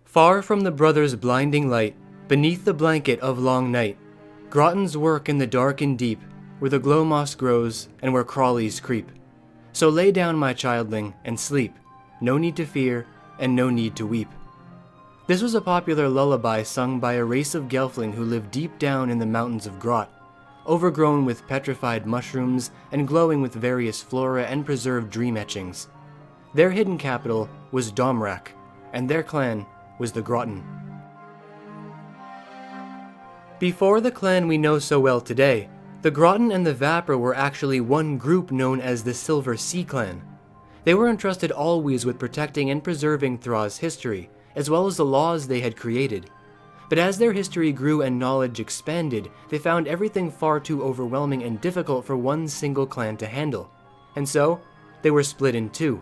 Far from the brothers' blinding light, beneath the blanket of long night, Grottans work in the dark and deep, where the glow moss grows and where crawlies creep. So lay down, my childling, and sleep. No need to fear, and no need to weep. This was a popular lullaby sung by a race of Gelfling who lived deep down in the mountains of Grot, overgrown with petrified mushrooms and glowing with various flora and preserved dream etchings. Their hidden capital was Domrak, and their clan was the Grottan. Before the clan we know so well today, the Grottan and the Vapra were actually one group known as the Silver Sea Clan. They were entrusted always with protecting and preserving Thra's history, as well as the laws they had created. But as their history grew and knowledge expanded, they found everything far too overwhelming and difficult for one single clan to handle. And so, they were split in two.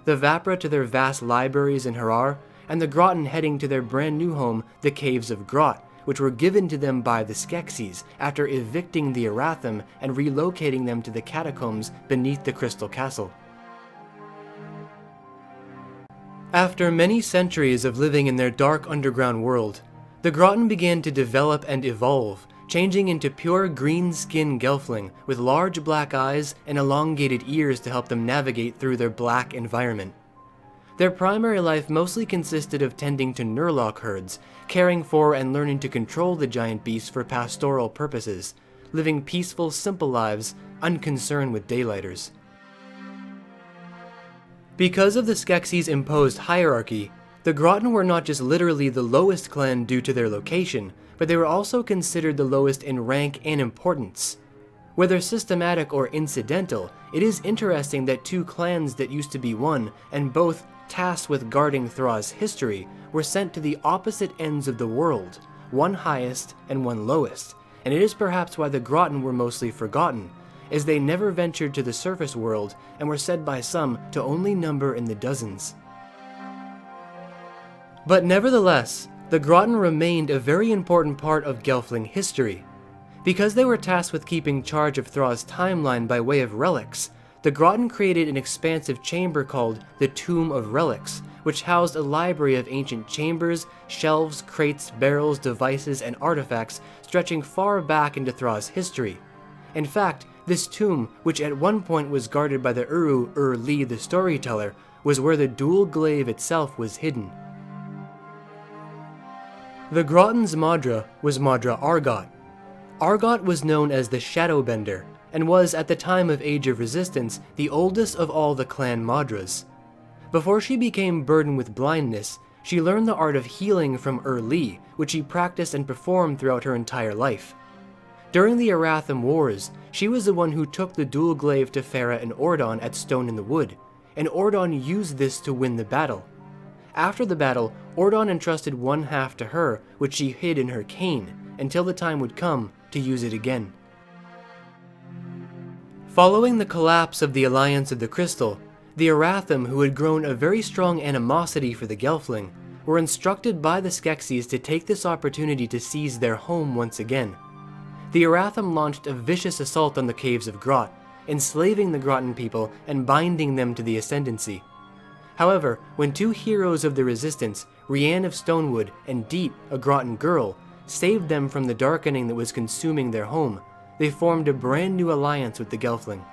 The Vapra to their vast libraries in Harar, and the Grottan heading to their brand new home, the Caves of Grot, which were given to them by the Skeksis after evicting the Aratham and relocating them to the catacombs beneath the Crystal Castle. After many centuries of living in their dark underground world, the Grottan began to develop and evolve, changing into pure green-skinned Gelfling with large black eyes and elongated ears to help them navigate through their black environment. Their primary life mostly consisted of tending to Nurlock herds, caring for and learning to control the giant beasts for pastoral purposes, living peaceful, simple lives, unconcerned with daylighters. Because of the Skeksis' imposed hierarchy, the Grottan were not just literally the lowest clan due to their location, but they were also considered the lowest in rank and importance. Whether systematic or incidental, it is interesting that two clans that used to be one, and both tasked with guarding Thra's history, were sent to the opposite ends of the world, one highest and one lowest, and it is perhaps why the Grottan were mostly forgotten, as they never ventured to the surface world and were said by some to only number in the dozens. But nevertheless, the Grottan remained a very important part of Gelfling history. Because they were tasked with keeping charge of Thra's timeline by way of relics, the Grottan created an expansive chamber called the Tomb of Relics, which housed a library of ancient chambers, shelves, crates, barrels, devices, and artifacts stretching far back into Thra's history. In fact, this tomb, which at one point was guarded by the Ur-Li the storyteller, was where the dual glaive itself was hidden. The Grottan's Madra was Madra Argon. Argot was known as the Shadowbender, and was, at the time of Age of Resistance, the oldest of all the clan Madras. Before she became burdened with blindness, she learned the art of healing from Ur-Li, which she practiced and performed throughout her entire life. During the Aratham Wars, she was the one who took the dual glaive to Farah and Ordon at Stone in the Wood, and Ordon used this to win the battle. After the battle, Ordon entrusted one half to her, which she hid in her cane, until the time would come to use it again. Following the collapse of the Alliance of the Crystal, the Aratham, who had grown a very strong animosity for the Gelfling, were instructed by the Skeksis to take this opportunity to seize their home once again. The Aratham launched a vicious assault on the Caves of Grot, enslaving the Grottan people and binding them to the Ascendancy. However, when two heroes of the Resistance, Rianne of Stonewood and Deet, a Grottan girl, saved them from the darkening that was consuming their home, they formed a brand new alliance with the Gelfling.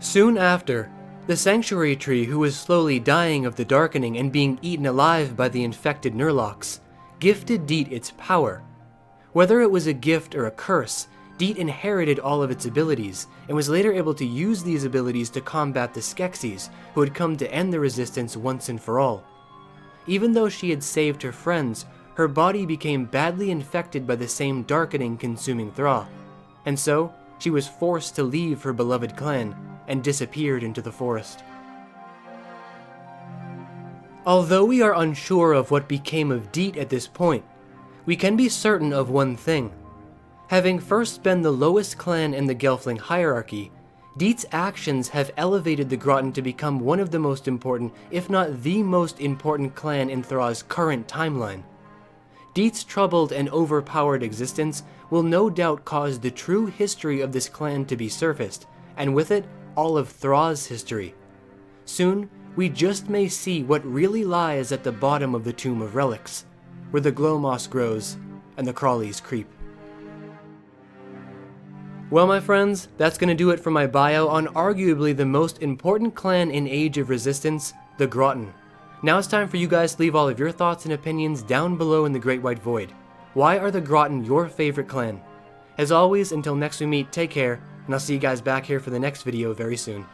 Soon after, the Sanctuary Tree, who was slowly dying of the darkening and being eaten alive by the infected Nurlocks, gifted Deet its power. Whether it was a gift or a curse, Deet inherited all of its abilities, and was later able to use these abilities to combat the Skeksis, who had come to end the Resistance once and for all. Even though she had saved her friends, her body became badly infected by the same darkening consuming Thra, and so she was forced to leave her beloved clan and disappeared into the forest. Although we are unsure of what became of Deet at this point, we can be certain of one thing. Having first been the lowest clan in the Gelfling hierarchy, Deet's actions have elevated the Grottan to become one of the most important, if not the most important clan in Thra's current timeline. Deet's troubled and overpowered existence will no doubt cause the true history of this clan to be surfaced, and with it, all of Thra's history. Soon, we just may see what really lies at the bottom of the Tomb of Relics, where the glow moss grows and the crawlies creep. Well, my friends, that's gonna do it for my bio on arguably the most important clan in Age of Resistance, the Grottan. Now it's time for you guys to leave all of your thoughts and opinions down below in the Great White Void. Why are the Grottan your favorite clan? As always, until next we meet, take care, and I'll see you guys back here for the next video very soon.